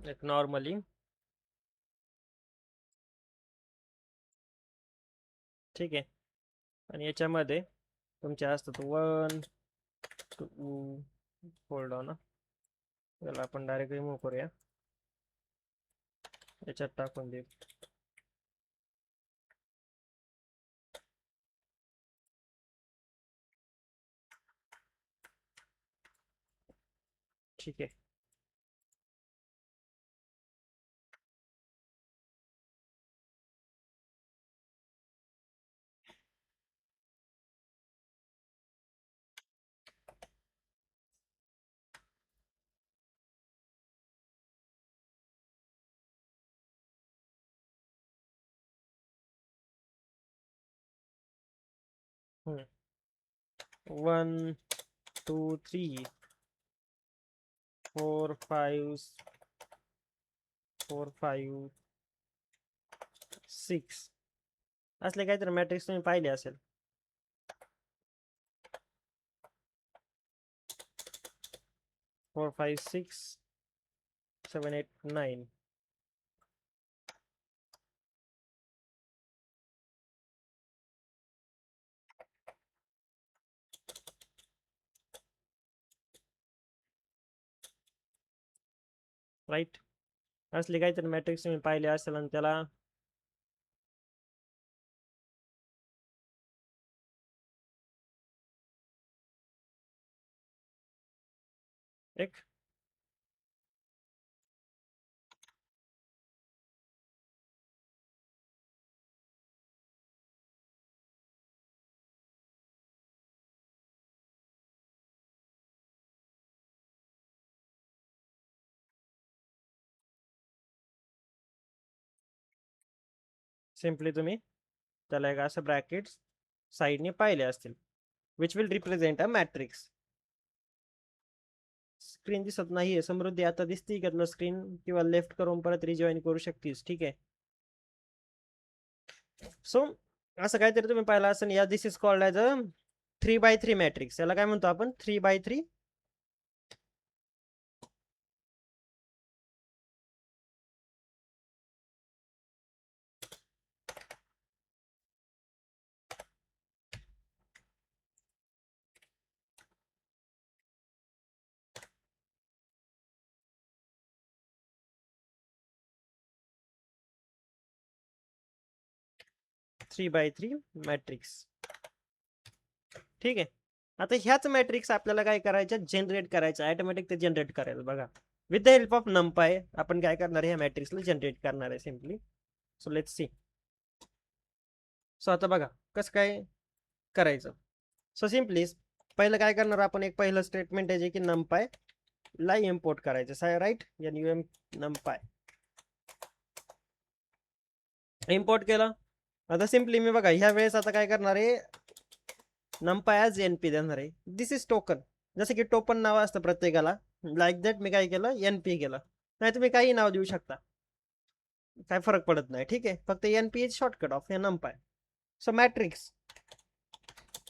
एक नॉर्मली, ठीक आहे. आणि याच्यामध्ये तुमच्या असतात 1 2, होल्ड ऑन, याला आपण डायरेक्ट रिमूव्ह करूया, याच्यात टाकून देऊ. ठीक आहे. 1 2 3 4 5 4 5 6 असले काहीतरी मॅट्रिक्स तुम्ही पाहिले असेल. 4 5 6 7 8 9. राईट. असले काहीतरी मॅट्रिक्स तुम्ही पाहिले असेल आणि त्याला एक सिम्पली तुम्ही त्याला एक असं ब्रॅकेट्स साईडने पाहिले असतील, which will represent a matrix. Screen दिसत नाहीये समृद्धी, आता दिसते का तुला स्क्रीन? किंवा लेफ्ट करून परत रिजॉईन करू शकतीस, ठीक आहे. सो असं काहीतरी तुम्ही पाहिलं असेल, या this is called as a 3x3 matrix. याला काय म्हणतो आपण? 3x3 3x3 मॅट्रिक्स, ठीक आहे. आता ह्याच मॅट्रिक्स आपल्याला काय करायचं? जनरेट करायचं, ऑटोमॅटिक ते जनरेट करायचं. बघा, विथ द हेल्प ऑफ नंपाय आपण काय करणार आहे? ह्या मॅट्रिक्सला जनरेट करणार आहे simply. So let's C. So आता बघा कसं काय करायचं. सो सिम्पली पहिलं काय करणार आपण? एक पहिलं स्टेटमेंट आहे जे की नंपाय ला इम्पोर्ट करायचं, राईट? एन नंपाय इम्पोर्ट केलं. आता सिम्पली मी बघा ह्या वेळेस आता काय करणार आहे? नंपाय ॲज एनपी देणार आहे. दिस इज टोकन. जसं की टोकन नाव असतं प्रत्येकाला, लाईक दॅट मी काय केलं? एनपी केलं. नाही तुम्ही काही नाव देऊ शकता, काय फरक पडत नाही, ठीक आहे. फक्त NP is shortcut of NumPy. So matrix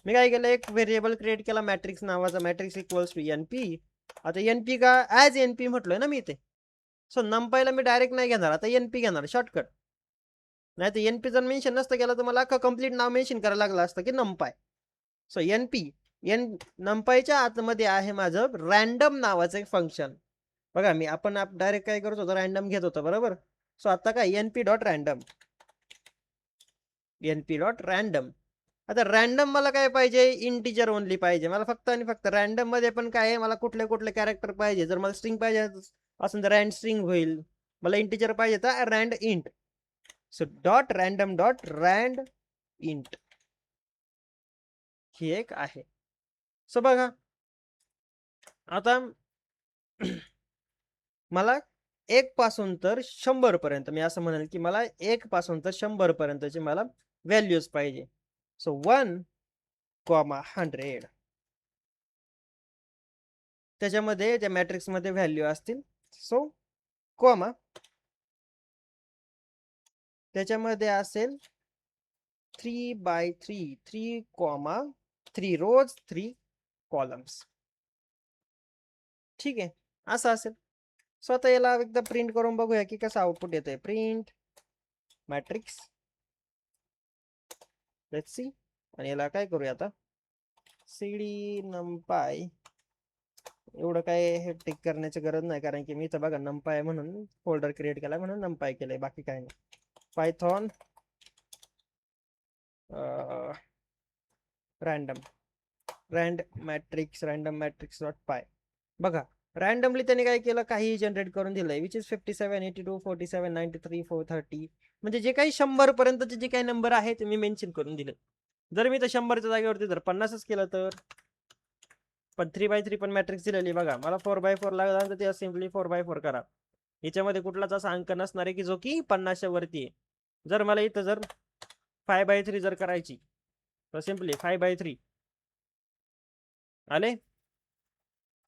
मी काय केलं? एक व्हेरिएबल क्रिएट केला मॅट्रिक्स नावाचा, मॅट्रिक्स इक्वल्स टू एनपी. आता एनपी का ॲज एनपी म्हटलोय ना मी इथे. सो नंपायला मी डायरेक्ट नाही घेणार, आता एनपी घेणार, शॉर्टकट. नाही तर एनपी जर मेन्शन नसतं केलं तर मला कंप्लीट नाव मेन्शन करायला लागलं असतं की नंपाय. सो एनपी नंपायच्या आतमध्ये आहे माझं रॅन्डम नावाचं एक फंक्शन. बघा मी आपण डायरेक्ट काय करत होतो? रॅन्डम घेत होतो, बरोबर. सो आता काय? NP dot random, NP dot random. आता रॅन्डम मला काय पाहिजे? इंटिजर ओनली पाहिजे मला, फक्त आणि फक्त. रॅन्डम मध्ये पण काय आहे? मला कुठले कुठले कॅरेक्टर पाहिजे? जर मला स्ट्रिंग पाहिजे असेल तर रँड स्ट्रिंग होईल. मला इंटिजर पाहिजे तर rand int. So dot random dot rand int ही एक आहे. सो बघा आता मला 1 पासून तर 100 पर्यंत, मी असं म्हणेल की मला 1 पासून तर 100 पर्यंतचे मला व्हॅल्यूज पाहिजे. सो 1, 100 त्याच्यामध्ये त्या मॅट्रिक्स मध्ये व्हॅल्यू असतील. सो कॉमा त्याच्यामध्ये असेल 3x3, 3, 3 रोज 3 कॉलम्स, ठीक आहे. असं असेल. सो आता याला एकदा प्रिंट करून बघूया की कसं आउटपुट येतंय. Print matrix, let's see. आणि याला काय करूया आता, cd numpy. एवढं काय हे टिक करण्याची गरज नाही, कारण की मी तर बघा numpy म्हणून फोल्डर क्रिएट केलाय म्हणून numpy केलंय, बाकी काय नाही. Python random matrix dot py. बघा रँडमली त्याने काय केलं, काही जनरेट करून दिलंय, विच इज 57 82 47 93 430. म्हणजे जे काही 100 पर्यंतचे जे काही नंबर आहे ते मी मेन्शन करून दिले. जर मी तर 100च्या जागेवरती जर 50च केलं तर, पण 3x3 पण मॅट्रिक्स दिलेली बघा. मला 4x4 लागला तर ते सिम्पली 4x4 करा. याच्यामध्ये कुठलाच असा अंक नसणार आहे की जो की 50च्या वरती आहे. जर मला इथं जर 5x3 जर करायची तर सिम्पली 5x3 आले,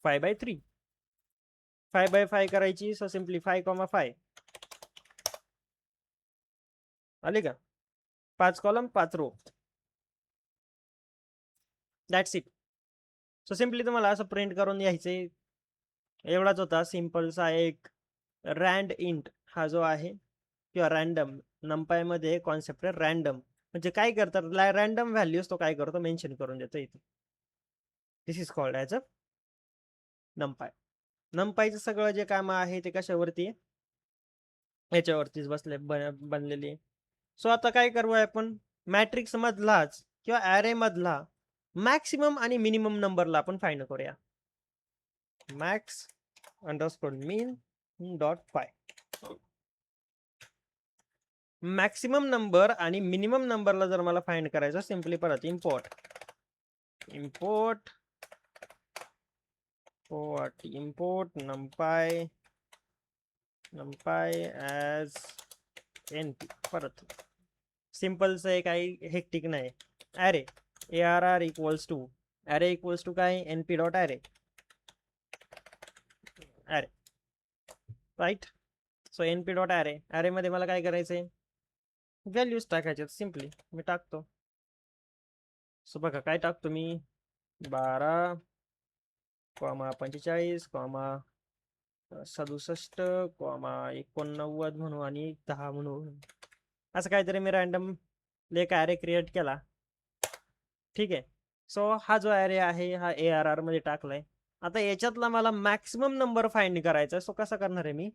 5x3 5x5 करायची, सो सिम्पली 5,5 आले का, 5 column 5 row, that's it. So simply तुम्हाला असं प्रिंट करून यायचे. एवढाच होता सिम्पलचा एक रँड इंट हा जो आहे, किंवा रँडम. नंपाय मध्ये कॉन्सेप्ट आहे रँडम. म्हणजे काय करतात, रँडम व्हॅल्यूज तो काय करतो मेन्शन करून देतो इथे. दिस इज कॉल्ड ॲज अ नंपाय. नंपायचं सगळं जे काम आहे ते कशावरती आहे, याच्यावरतीच बनलेली आहे. सो आता काय करूया आपण, मॅट्रिक्स मधलाच किंवा ॲरे मधला मॅक्सिमम आणि मिनिमम नंबरला आपण फाइंड करूया. मॅक्स अंडरस्कोर मीन डॉट पाय. मॅक्सिमम नंबर आणि मिनिमम नंबरला जर मला फाइंड करायचं, सिम्पली परत इम्पोर्ट numpy ॲज np. परत सिम्पलचं आहे, काही हेक्टिक नाही. ॲरे arr इक्वल्स टू काय, np dot array right. So np dot array मध्ये मला काय करायचंय, व्हॅल्यूज टाकायचे. सिम्पली मी टाकतो. सो बघा काय टाकतो मी, 12, 45, 67, 89 म्हणू आणि 10 म्हणू. असं काहीतरी मी रँडम एक ॲरे क्रिएट केला. ठीक आहे. सो हा जो ॲरे आहे हा ARR मध्ये टाकलाय. आता याच्यातला मला मॅक्सिमम नंबर फाइंड करायचा. सो कसा करणार आहे मी,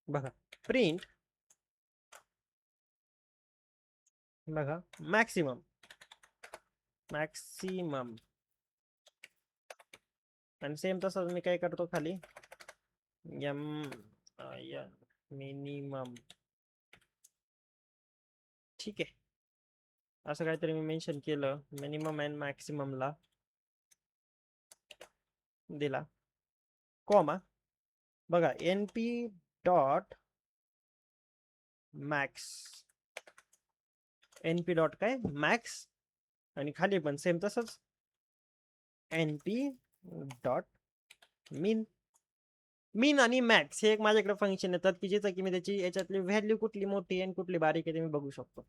बघा प्रिंट बघा मॅक्सिमम आणि सेम तसंच मी काय करतो खाली मिनिमम. ठीक आहे, असं काहीतरी मी मेन्शन केलं. मिनिमम अँड मॅक्सिममला दिला कॉमा. बघा np dot max, np dot काय मॅक्स, आणि खाली पण सेम तसंच np डॉट मीन आणि मॅक्स. हे एक माझ्याकडे फंक्शन येतात की जिथं की मी त्याची याच्यातली व्हॅल्यू कुठली मोठी आणि कुठली बारीक आहे ते मी बघू शकतो.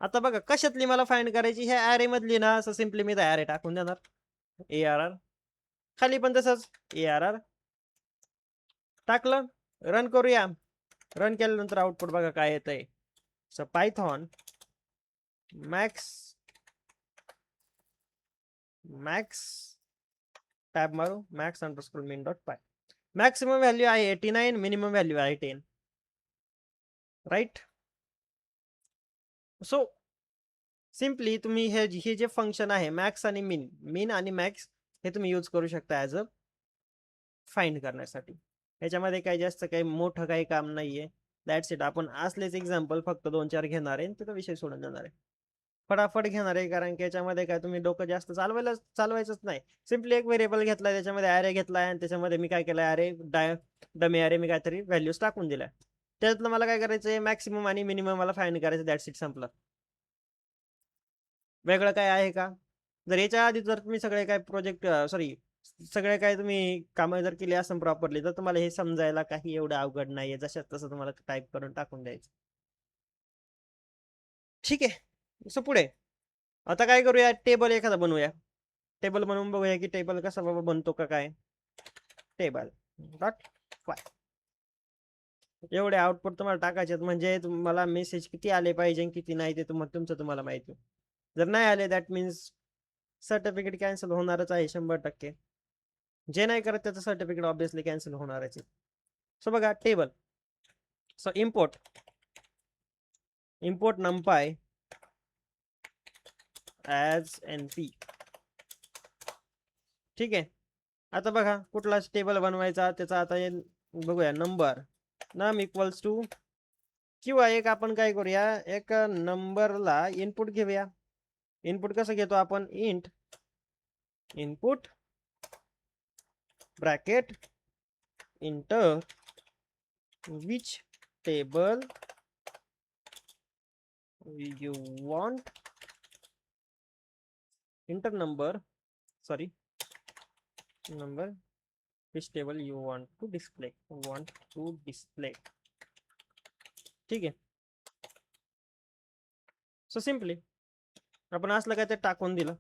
आता बघा कशातली मला फाइंड करायची, ह्या ॲरे मधली ना. असं सिम्पली मी ॲरे टाकून देणार ARR. खाली पण तसंच ARR टाकलं. रन करूया. रन केल्यानंतर आउटपुट बघा काय येतंय. सो पायथॉन मॅक्स टॅब मारू, मॅक्स अंडरस्कोर मीन डॉट पाय. मॅक्सिमम व्हॅल्यू आहे 89, मिनिमम व्हॅल्यू आहे 10, राईट. सो सिम्पली तुम्ही हे जे फंक्शन आहे मॅक्स आणि मीन आणि मॅक्स, हे तुम्ही यूज करू शकता ॲज अ फाइंड करण्यासाठी. ह्याच्यामध्ये काही जास्त काही मोठं काही काम नाहीये. That's it. आपण असलेच एक्झाम्पल फक्त 2-4 घेणार आहे, त्याचा विषय सोडून जाणार आहे. फटाफट घेणार आहे, कारण की याच्यामध्ये काय तुम्ही डोकं जास्त चालवायचंच नाही. सिम्पली एक व्हेरिएबल घेतलाय, त्याच्यामध्ये ॲरे घेतलाय, आणि त्याच्यामध्ये मी काय केलं, डमी ॲरे मी काहीतरी व्हॅल्यूज टाकून दिल्या. त्यातलं मला काय करायचंय, मॅक्सिमम आणि मिनिमम मला फाइंड करायचं. दॅट्स इट, संपलं. वेगळं काय आहे का? जर याच्या आधी जर तुम्ही सगळे काय सगळे काय तुम्ही कामं जर केली असेल प्रॉपरली, तर तुम्हाला हे समजायला काही एवढं अवघड नाहीये. जशात तसं तुम्हाला टाईप करून टाकून द्यायचं. ठीक आहे. सो पुढे आता काय करूया, टेबल एखादा बनवूया. टेबल बनवून बघूया की टेबल कसा बाबा बनतो का काय. टेबल डॉट एवढे आउटपुट तुम्हाला टाकायचे म्हणजे तुम्हाला मेसेज किती आले पाहिजे आणि किती नाही ते तुम्हाला माहिती. जर नाही आले दॅट मीन्स सर्टिफिकेट कॅन्सल होणारच आहे 100%. जे नाही करत त्याचं सर्टिफिकेट ऑब्विसली कॅन्सल होणारच आहे. सो बघा table. So import numpy as np. ठीक आहे. आता बघा कुठला टेबल बनवायचा त्याचा आता बघूया. नंबर नम इक्वल्स टू किंवा एक आपण काय करूया एक नंबरला इनपुट घेऊया. इनपुट कसं घेतो आपण int input bracket inter which table you want enter number which table you want to display. ठीक आहे. सो सिम्पली आपण असलं काय ते टाकून दिलं.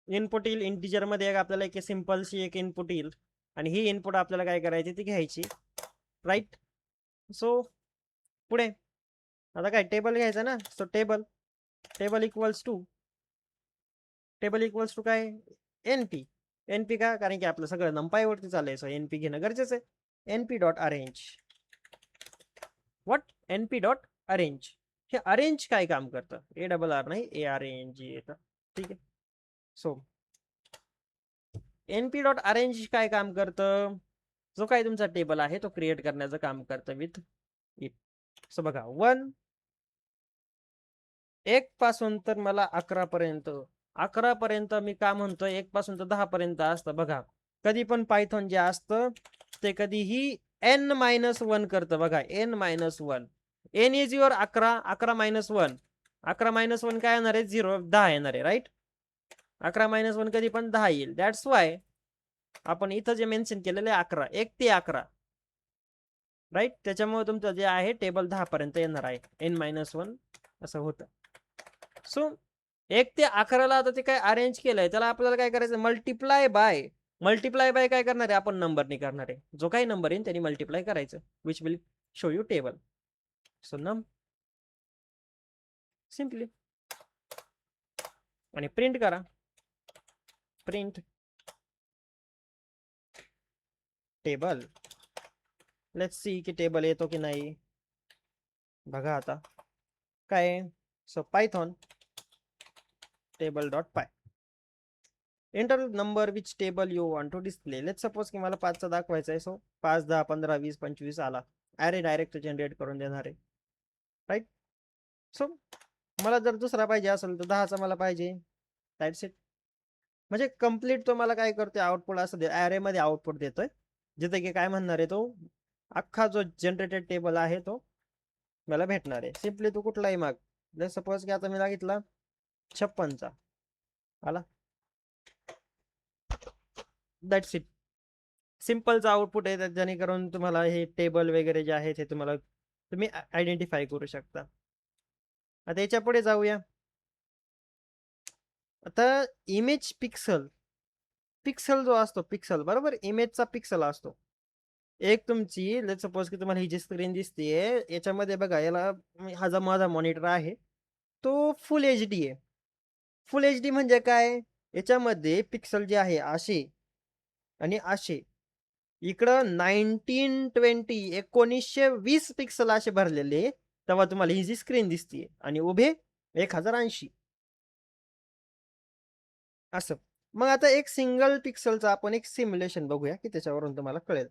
इनपुट येईल इंटिजर मध्ये एक आपल्याला एक सिंपलशी एक इनपुट येईल आणि ही इनपुट आपल्याला काय करायची ती घ्यायची. राईट. सो पुढे आता काय टेबल घ्यायचं ना. सो टेबल इक्वल्स टू काय एनपी. एनपी का कारण की आपलं सगळं नंपाई वरती चाललंय. सो एनपी घेणं गरजेचं आहे. NP dot arrange. What NP dot arrange. हे अरेंज काय काम करतं. ARR नाही ARANG येतं. ठीक आहे. सो एनपी डॉट अरेंज काय काम करतं. जो काही तुमचा टेबल आहे तो क्रिएट करण्याचं काम करतं विथ इफ. सो बघा 1 पासून तर मला 11 पर्यंत मी का म्हणतो 1 पासून तर 10 पर्यंत असतं. बघा कधी पण पायथॉन जे असतं ते कधीही n-1 करतं. बघा n-1. n is your 11. 11-1. 11-1 काय येणार आहे 0 10 येणार आहे. राईट. 11-1 कधी पण 10 येईल. दॅट्स वाय आपण इथं जे मेन्शन केलेलं आहे 11 1 ते 11. राईट. त्याच्यामुळे तुमचं जे आहे टेबल 10 पर्यंत येणार आहे. n-1 असं होतं. सो 1 ते 11ला आता ते काय अरेंज केलंय त्याला आपल्याला काय करायचं मल्टिप्लाय बाय काय करणार आहे आपण नंबरने करणार आहे. जो काही नंबर येईल त्यांनी मल्टिप्लाय करायचं which will show you table. So नम सिम्पली आणि प्रिंट करा. Print table. लेट्स सी की टेबल येतो की नाही. बघा आता काय. So Python table dot py enter number which table you want to display. Let suppose की मला 5चा दाखवायचा आहे. सो 5 10 15 20 25 आला. अरे डायरेक्ट जनरेट करून देणार आहे. राईट. सो मला जर दुसरा पाहिजे असेल तर 10चा मला पाहिजे. That's it. म्हणजे कम्प्लीट तो मला काय करतोय आउटपुट असं ॲरे मध्ये आउटपुट देतोय. जिथे की काय म्हणणार आहे तो अख्खा जो जनरेटेड टेबल आहे तो मला भेटणार आहे. सिम्पली तू कुठलाही माग. लेट सपोज की आता मी मागितला 56चा आला. That's it. सिम्पलचा आउटपुट आहे जेणेकरून तुम्हाला हे टेबल वगैरे जे आहे ते तुम्ही आयडेंटिफाय करू शकता. आता याच्या पुढे जाऊया. आता इमेज पिक्सल जो असतो पिक्सल बरोबर इमेजचा पिक्सल असतो. एक तुमची लेट सपोज की तुम्हाला ही जी स्क्रीन दिसतीये याच्यामध्ये बघा याला हा जो माझा मॉनिटर आहे तो फुल HD आहे. फुल HD म्हणजे काय याच्यामध्ये पिक्सल जे आहे असे आणि असे इकडं 1920 पिक्सल असे भरलेले तेव्हा तुम्हाला ही जी स्क्रीन दिसतीये आणि उभे 1080 असं. मग आता एक सिंगल पिक्सलचा आपण एक सिम्युलेशन बघूया की त्याच्यावरून तुम्हाला कळेल.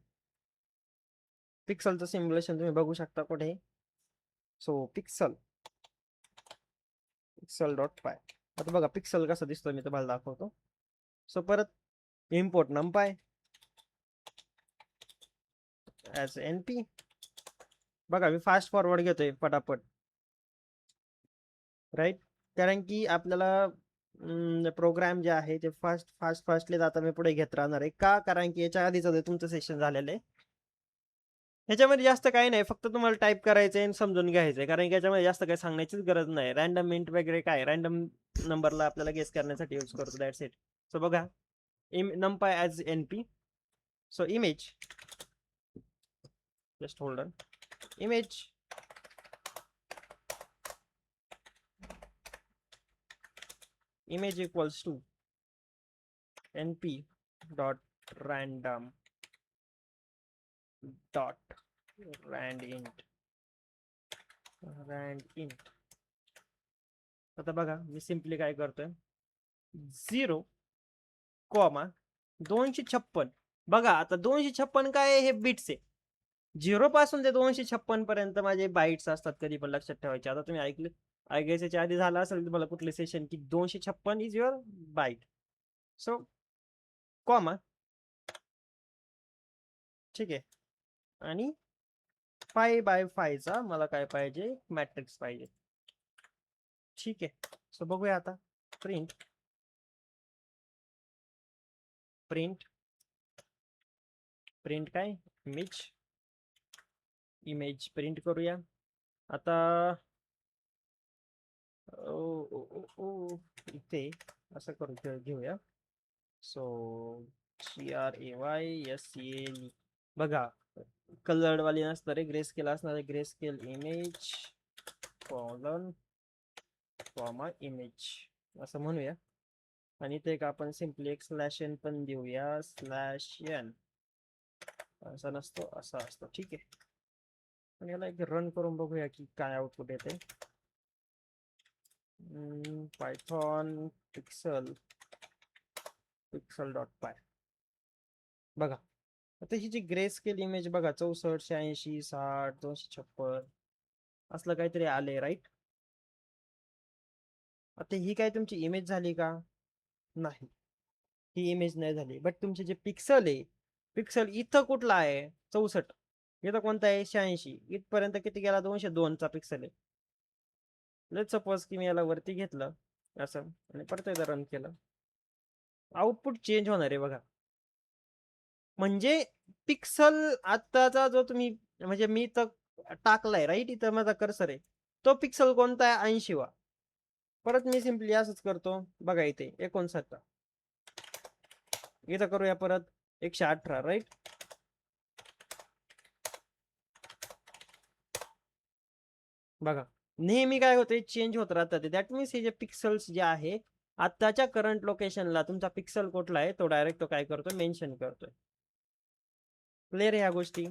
पिक्सलचं सिम्युलेशन तुम्ही बघू शकता कुठे. So pixel dot py. आता बघा पिक्सल कसा दिसतो मी तुम्हाला दाखवतो. सो परत इम्पोर्ट numpy ॲज NP. बघा मी फास्ट फॉरवर्ड घेतोय पटापट. राईट. कारण की आपल्याला प्रोग्राम जे आहे ते फास्टली आता मी पुढे घेत राहणार आहे. का कारण की याच्या आधीच तुमचं सेशन झालेलं आहे. ह्याच्यामध्ये जास्त काही नाही फक्त तुम्हाला टाईप करायचं आहे आणि समजून घ्यायचं आहे. कारण की याच्यामध्ये जास्त काही सांगण्याचीच गरज नाही. रँडम मिंट वगैरे काय रँडम नंबरला आपल्याला गेस करण्यासाठी यूज करतो. That's it. सो बघा numpy as NP. So image just hold on. Image equals to np dot random dot rand int. आता बघा मी सिम्पली काय करतोय, 0, 256. बघा आता 256 काय हे बिट्स आहे. 0 पासून ते 256 पर्यंत माझे बाईट्स असतात, कधी पण लक्षात ठेवायचे. आता तुम्ही ऐकले ऐकायच्या आधी झालं असेल तुम्हाला कुठले सेशन की 256 is your byte. So comma, ठीक आहे. आणि 5x5 चा मला काय पाहिजे, मॅट्रिक्स पाहिजे. ठीक आहे. सो बघूया आता. प्रिंट काय, इमेज प्रिंट करूया आता. इथे असं करू घेऊया. So GRAYSCAL. बघा कलर्ड वाली नसणार आहे, ग्रे स्केल असणार आहे. Grey scale image colon comma image असं म्हणूया. आणि ते एक आपण सिम्पली एक /n पण देऊया. /n असा नसतो, असा असतो. ठीक आहे. आणि याला एक रन करून बघूया की काय आउटपुट येते. Python pixel dot py. बघा आता ही जी ग्रे स्केल इमेज बघा 64, 86, 60, 256 असलं काहीतरी आले, राईट. आता ही काय तुमची इमेज झाली का? नाही, ही इमेज नाही झाली. बट तुमचे जे पिक्सल आहे, पिक्सल इथं कुठला आहे? 64. इथं कोणता आहे? 86. इथपर्यंत किती गेला? 202 चा पिक्सल आहे. लेट सपोज की मी याला वरती घेतलं असं आणि परत एकदा रन केलं, आउटपुट चेंज होणार आहे बघा. म्हणजे पिक्सल आत्ताचा जो तुम्ही म्हणजे मी तर टाकलाय, राईट, इथं माझा कर्सर आहे, तो पिक्सल कोणता आहे? 80 वा. परत मी सिम्पली असंच करतो बघा, इथे 59. इथं करूया परत 118, राईट. बघा नेहमी काय होते, चेंज होत राहतात. दॅट मीन्स हे जे पिक्सल्स जे आहे आत्ताच्या करंट लोकेशनला तुमचा पिक्सल कुठला आहे तो डायरेक्ट तो काय करतो, मेन्शन करतोय. क्लिअर ह्या गोष्टी.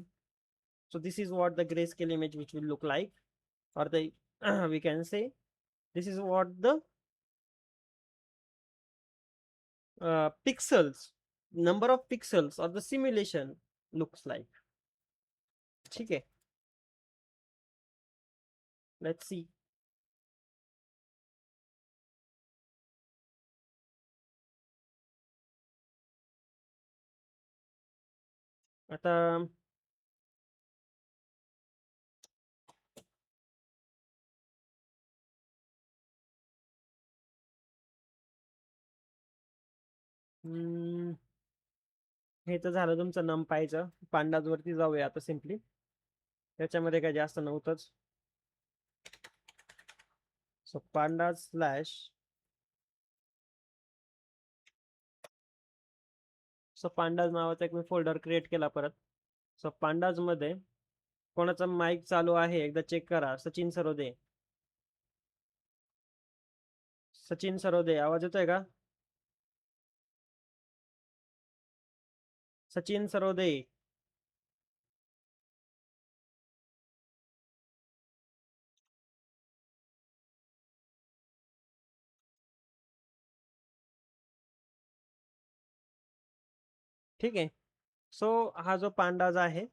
So this is what the grey scale image which will look like, or the we can say this is what the pixels, number of pixels or the simulation looks like. ठीक आहे. Let's see. आता हे तर झालं तुमचं नमपायचं. Pandas वरती जाऊया आता सिम्पली. त्याच्यामध्ये काय जास्त नव्हतंच. So pandas slash, so pandas नावाचा एक मी फोल्डर क्रिएट केला परत. सो पांडाज मध्ये कोणाचा माईक चालू आहे एकदा चेक करा. सचिन सरोदे. सचिन सरोदे आवाज येतोय का? सचिन सरोदे. ठीक आहे. सो हा जो पांडाज आहे,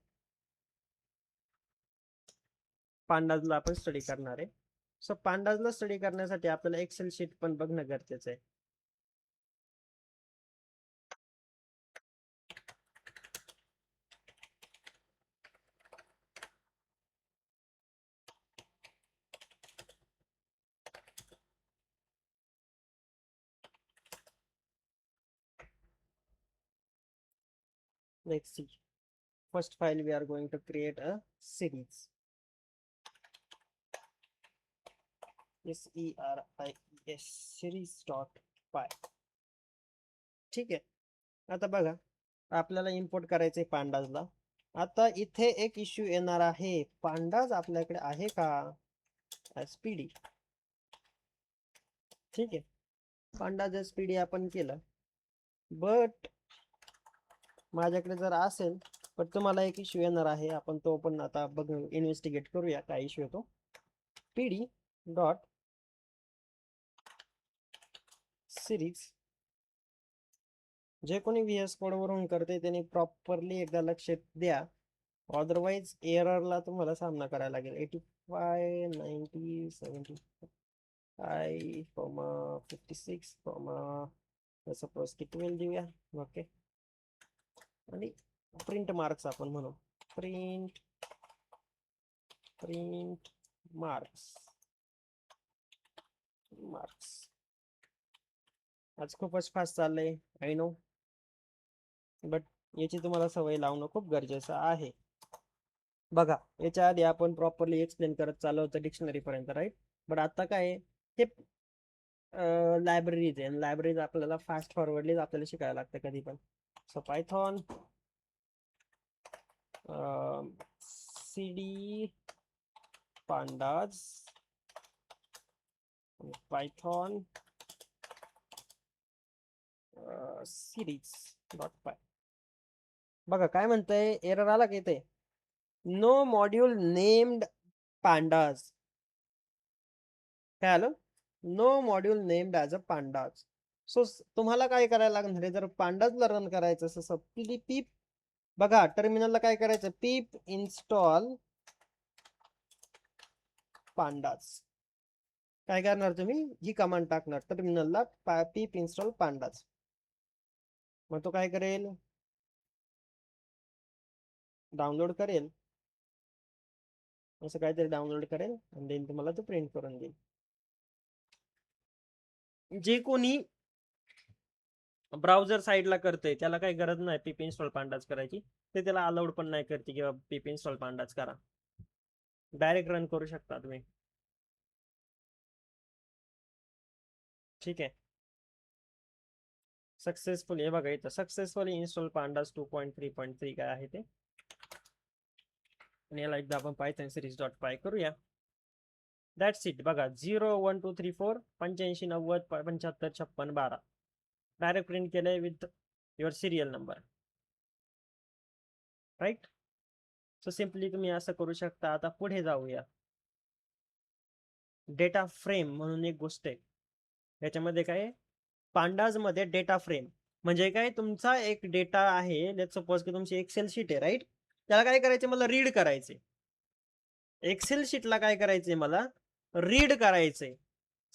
पांडाजला आपण स्टडी करणार आहे. सो पांडाजला स्टडी करण्यासाठी आपल्याला एक्सेल शीट पण बघणं गरजेचं आहे. Let's see. First file we are going to create a series. SERIES series.py. ठीक आहे. आता बघा आपल्याला इम्पोर्ट करायचंय पांडाजला. आता इथे एक इश्यू येणार आहे, पांडाज आपल्याकडे आहे का एसपीडी. ठीक आहे, पांडाज एसपीडी आपण केलं, बट माझ्याकडे जर असेल पण तुम्हाला एक इश्यू येणार आहे, आपण तो पण आता बघू, इन्व्हेस्टिगेट करूया काय इश्यू येतो. पीडी डॉट सिरीज, जे कोणी व्हीएस कोड वरून करते त्यांनी प्रॉपरली एकदा लक्ष द्या, अदरवाईज एररला तुम्हाला सामना करायला लागेल. 85 90 75 56 सपोज की 12 देऊया. ओके, आणि प्रिंट मार्क्स आपण म्हणू, प्रिंट मार्क्स. आज खूपच फास्ट चाललंय आय नो, बट याची तुम्हाला सवय लावणं खूप गरजेचं आहे. बघा, याच्या आधी आपण प्रॉपरली एक्सप्लेन करत चाललो होतं डिक्शनरी पर्यंत, राईट. बट आता काय हे लायब्ररीज आहे, लायब्ररीज आपल्याला फास्ट फॉरवर्डलीच आपल्याला शिकायला लागतं कधी पण. So Python cd pandas, Python series dot py. बघा काय म्हणतंय, एरर आला की इथे, नो मॉड्यूल नेम्ड पांडाज. काय आलं, no module named as a pandas. So तुम्हाला काय करायला लागणार आहे, जर पांडाजला रन करायचं असं पीप, बघा टर्मिनलला काय करायचं, पीप इन्स्टॉल पांडाज. काय करणार तुम्ही, ही कमांड टाकणार टर्मिनलला, पीप इन्स्टॉल पांडाज. मग तो काय करेल, डाउनलोड करेल, असं काहीतरी डाउनलोड करेल आणि देन तुम्हाला तो प्रिंट करून देईल. जे कोणी ब्राउझर साईडला करते त्याला काही गरज नाही पीप इन्स्टॉल पांडाज करायची, ते त्याला अलाउड पण नाही करते किंवा पीप इन्स्टॉल पांडाज करा, डायरेक्ट रन करू शकता तुम्ही. ठीक आहे, सक्सेसफुली, हे बघा इथं सक्सेसफुली इन्स्टॉल पांडाज 2.3.3 काय आहे ते, आणि याला एकदा आपण पायथॉन सिरीज डॉट पाय करूया. That's it. बघा 0 1 2 3 4 85 90 75 56 12 डायरेक्ट प्रिंट केलंय with your serial number, right. So simply तुम्ही असं करू शकता. आता पुढे जाऊया, डेटा फ्रेम म्हणून एक गोष्ट आहे. याच्यामध्ये काय, पांडाज मध्ये डेटा फ्रेम म्हणजे काय, तुमचा एक डेटा आहे, लेट्स सपोज की तुमची एक्सेल शीट आहे, राईट. त्याला काय करायचे, मला रीड करायचे. एक्सेल शीटला काय करायचंय, मला रीड करायचंय.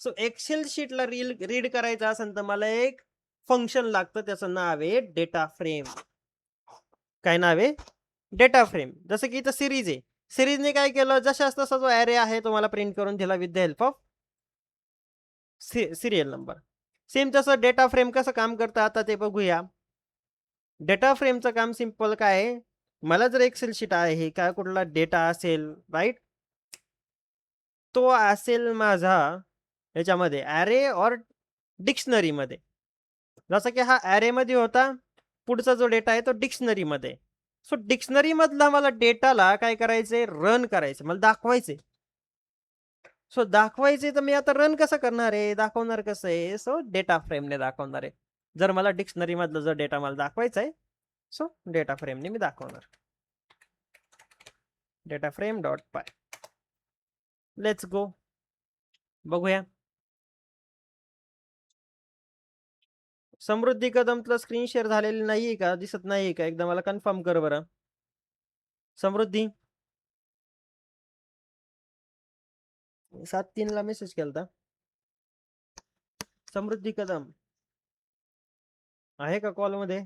सो एक्सेल शीटला रीड करायचं असेल तर मला एक फंक्शन लागतं, त्याचं नाव आहे डेटा फ्रेम. काय नाव आहे, डेटा फ्रेम. जसं की इथं सिरीज आहे, सिरीजने काय केलं, जशाच तसा जो ॲरे आहे तुम्हाला प्रिंट करून दिला with the help of serial number. Same तसं डेटा फ्रेम कसं काम करतं आता ते बघूया. डेटा फ्रेमचं काम सिंपल काय आहे, मला जर एक्सेल शीट आहे, काय कुठला डेटा असेल, राईट, तो असेल माझा याच्यामध्ये ॲरे और डिक्शनरीमध्ये. जसं की हा ॲरेमध्ये होता, पुढचा जो डेटा आहे तो डिक्शनरीमध्ये. सो डिक्शनरी मधला मला डेटाला काय करायचंय, रन करायचं, मला दाखवायचंय. सो दाखवायचे तर मी आता रन कसं करणार आहे, दाखवणार कसं आहे, सो डेटा फ्रेमने दाखवणार आहे. जर मला डिक्शनरी मधला जर डेटा मला दाखवायचा आहे, सो डेटा फ्रेमने मी दाखवणार. डेटा फ्रेम डॉट पाय. लेट्स गो, बघूया. समृद्धी कदमला स्क्रीन शेअर झालेली नाहीये का, दिसत नाहीये का, एकदा मला कन्फर्म कर बरं. समृद्धी 7-3 ला मेसेज केलता. समृद्धी कदम आहे का कॉल मध्ये,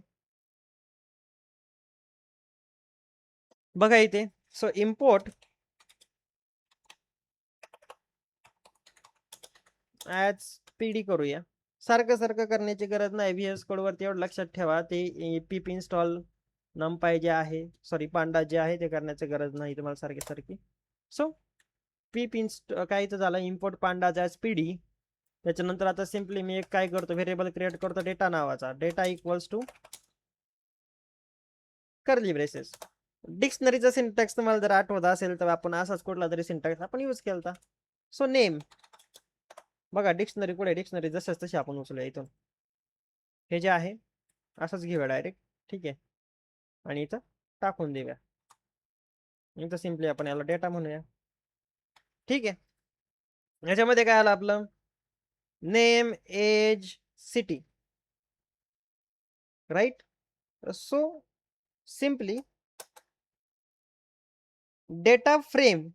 बघा इथे. सो इम्पोर्ट ॲज पीडी करूया. सारखं सारखं करण्याची गरज नाही, व्हीएस कोड वरती एवढं लक्षात ठेवा, ते पीप इन्स्टॉल नमपाय जे आहे, सॉरी पांडा जे आहे ते करण्याची गरज नाही तुम्हाला सारखी सारखी. सो पीप कायचं झालं, इम्पोर्ट पांडा ॲज पीडी. त्याच्यानंतर आता सिम्पली मी एक काय करतो, व्हेरिएबल क्रिएट करतो डेटा नावाचा, data equals to curly braces. डिक्शनरीचा सिंटॅक्स तुम्हाला जर आठवत असेल तर आपण असाच कुठला तरी सिंटॅक्स आपण यूज केला. सो नेम बघा, डिक्शनरी कुठे, डिक्शनरी जसंच तशी आपण उचलूया इथून. हे जे आहे असंच घेऊया डायरेक्ट. ठीक आहे, आणि इथं टाकून देऊया. इथं सिम्पली आपण याला डेटा म्हणूया. ठीक आहे, याच्यामध्ये काय आलं आपलं, name, age, city, right. So simply data frame,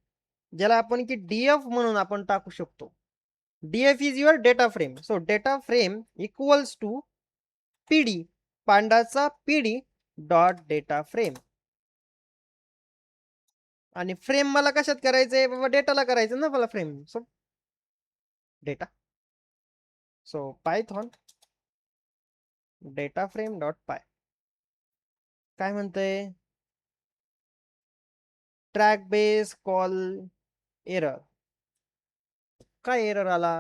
ज्याला आपण की डीएफ म्हणून आपण टाकू शकतो. DF is your data frame. So data frame equals to PD, पांडाचा पीडी डॉट डेटा फ्रेम. आणि फ्रेम मला कशात करायचंय बाबा, डेटाला करायचं ना मला frame. So data, so Python data frame dot py. काय म्हणतंय, ट्रॅक बेस कॉल एरर. काय एरर आला,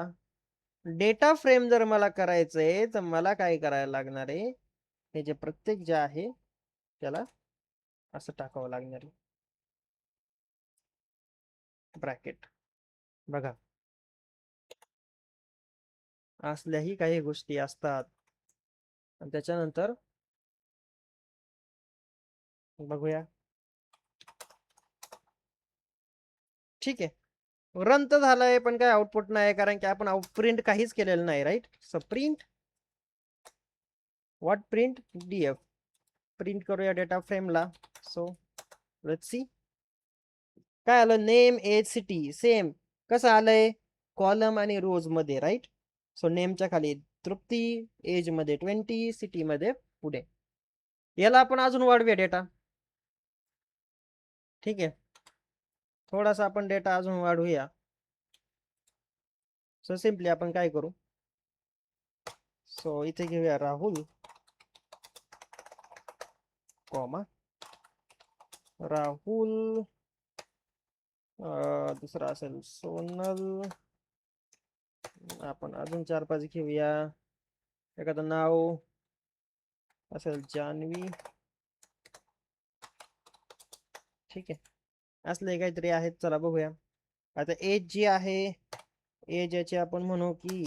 डेटा फ्रेम जर मला करायचंय तर मला काय करायला लागणार आहे, हे जे प्रत्येक जे आहे त्याला असं टाकावं लागणार आहे, ब्रॅकेट. बघा, असल्याही काही गोष्टी असतात. आणि त्याच्यानंतर बघूया. ठीक आहे, रन तर झालंय पण काय आउटपुट नाही, कारण की आपण प्रिंट काहीच केलेलं नाही, right. So print what, print DF. Print करूया डेटा फ्रेमला. सो लेट्स सी काय आलं, नेम, एज, सिटी. सेम कसं आलंय, कॉलम आणि रोज मध्ये, राईट. सो नेमच्या खाली तृप्ती, एज मध्ये 20, सिटी मध्ये पुढे. याला आपण अजून वाढवूया डेटा. ठीक आहे, थोडासा आपण डेटा अजून वाढवूया. सो सिम्पली आपण काय करू, सो इथे घेऊया राहुल, कॉमा राहुल, दुसरा असेल सोनल. आपण अजून 4-5 घेऊया. एखादं नाव असेल जान्हवी. ठीक आहे, असले काहीतरी आहेत. चला बघूया. आता एज जी आहे, एज याची आपण म्हणू की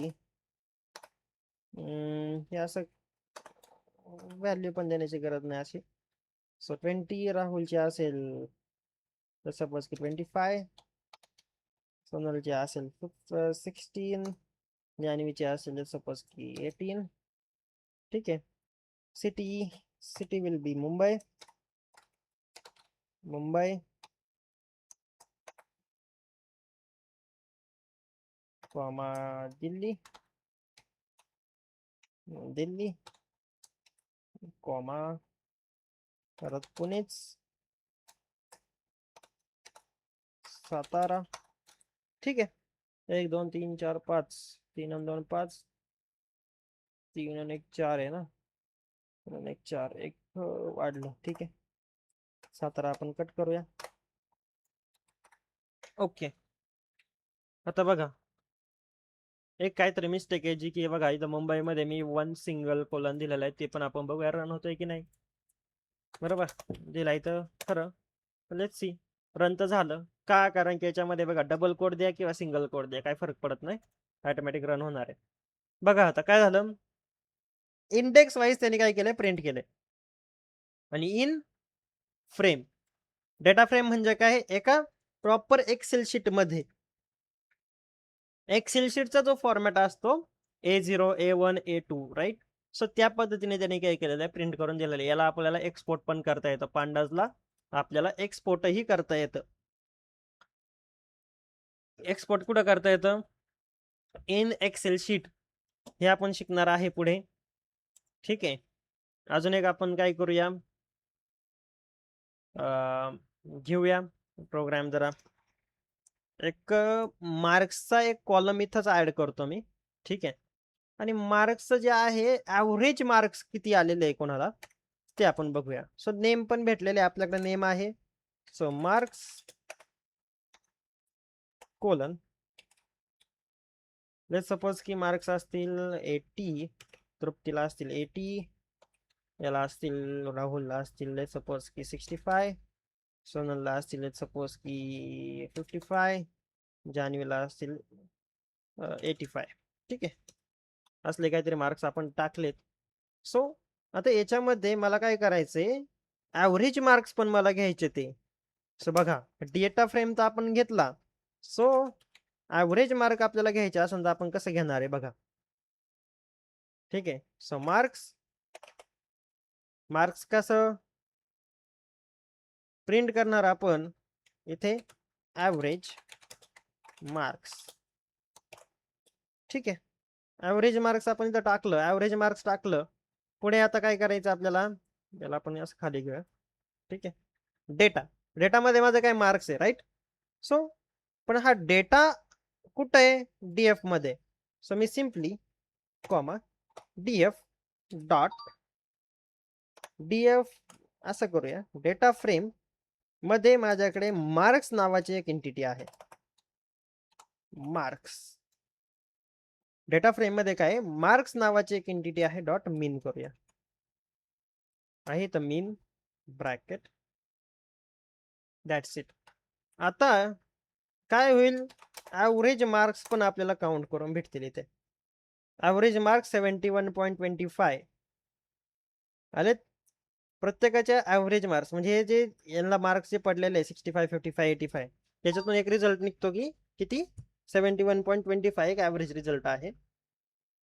हे असं व्हॅल्यू पण देण्याची गरज नाही अशी. सो 20 राहुलची असेल तर सपोज की 25, सोनलची असेल 16, जान्हवीची असेल सपोज की 18. ठीक आहे, city, city will be Mumbai, Mumbai, comma Delhi, Delhi, comma परत पुणेच, सातारा. ठीक आहे, 1 2 3 4 5, 3 आणि 2 5, 3 आणि 1 4 आहे ना, 3 आणि 1 4, एक वाढलं. ठीक आहे, सातारा आपण कट करूया. ओके, आता बघा एक काहीतरी मिस्टेक आहे जी की बघा, इथं मुंबईमध्ये मी 1 सिंगल कोलन दिलेलं आहे, ते पण आपण बघूया रन होतोय की नाही. बरोबर, दिलाय तर खरं. लेट्स सी, रन तर झालं का, कारण की याच्यामध्ये बघा डबल कोड द्या किंवा सिंगल कोड द्या, काय फरक पडत नाही, ऑटोमॅटिक रन होणार आहे. बघा आता काय झालं, इंडेक्स वाईज त्यांनी काय केलंय, प्रिंट केलंय. आणि इन फ्रेम, डेटा फ्रेम म्हणजे काय, एका प्रॉपर एक्सेल शीट मध्ये, एक्सेल शीटचा जो फॉर्मॅट असतो A0, A1, A2, right. So त्या पद्धतीने त्यांनी काय केलेलं आहे, प्रिंट करून दिलेलं आहे. याला आपल्याला एक्सपोर्ट पण करता येतं, पांडाजला आपल्याला एक्सपोर्टही करता येतं. एक्सपोर्ट कुठं करता येतं, इन एक्सेल शीट, हे आपण शिकणार आहे पुढे. ठीक आहे, अजून एक आपण काय करूया, घेऊया प्रोग्राम जरा. एक मार्क्सचा एक कॉलम इथंच ऍड करतो मी. ठीक आहे, आणि मार्क्सचं जे आहे ॲव्हरेज मार्क्स किती आलेले आहे कोणाला ते आपण बघूया. सो नेम पण भेटलेले आपल्याकडे, नेम आहे. So marks colon, let's suppose की मार्क्स असतील 80, तृप्तीला असतील 80, याला असतील राहुलला असतील लेट्स सपोज की 65, सोनलला असतील सपोज की 55, जान्हवीला असतील 85. ठीक आहे, असले काहीतरी मार्क्स आपण टाकलेत. सो आता याच्यामध्ये मला काय करायचंय, ॲव्हरेज मार्क्स पण मला घ्यायचे ते. सो बघा, डेटा फ्रेम तर आपण घेतला. सो ॲव्हरेज मार्क आपल्याला घ्यायचे असेल तर आपण कसं घेणार आहे बघा. ठीक आहे, सो मार्क्स कसं प्रिंट करणार आपण इथे, ॲव्हरेज मार्क्स. ठीक आहे, ॲव्हरेज मार्क्स आपण इथं टाकलं, ॲव्हरेज मार्क्स टाकलं. पुढे आता काय करायचं आपल्याला, याला आपण असं खाली घेऊया. ठीक आहे, डेटामध्ये माझं काय मार्क्स आहे, राईट. सो पण हा डेटा कुठं आहे, डीएफ मध्ये. सो मी simply comma DF dot DF असं करूया. डेटा फ्रेम मध्ये माझ्याकडे मार्क्स नावाची एक एंटिटी आहे. मार्क्स डेटा फ्रेम मध्ये काय, मार्क्स नावाची एक एंटिटी आहे. डॉट मीन करूया, आहे तर मीन ब्रॅकेट, दॅट्स इट. आता काय होईल, ॲव्हरेज मार्क्स पण आपल्याला काउंट करून भेटतील इथे. ॲव्हरेज मार्क्स 71.25 आलेत. प्रत्येकाच्या ॲव्हरेज मार्क्स म्हणजे हे जे यांना मार्क्स जे पडलेले आहे 65, 55, 85, त्याच्यातून एक रिझल्ट निघतो की किती, 71.25 एक ॲव्हरेज रिझल्ट आहे,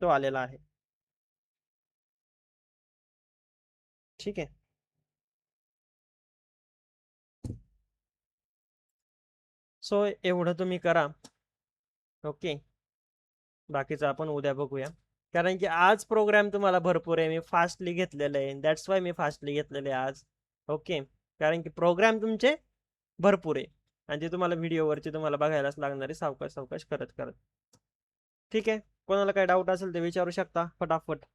तो आलेला आहे. ठीक आहे, सो एवढं तुम्ही करा. ओके, बाकीचं आपण उद्या बघूया. कारण की आज प्रोग्राम तुम्हाला भरपूर आहे, मी फास्टली घेतलेलं आहे. दॅट्स वाय मी फास्टली घेतलेले आज. ओके, कारण की प्रोग्राम तुमचे भरपूर आहे आणि ते तुम्हाला व्हिडिओवरचे तुम्हाला बघायलाच लागणार आहे, सावकाश सावकाश करत करत. ठीक आहे, कोणाला काही डाऊट असेल ते विचारू शकता फटाफट.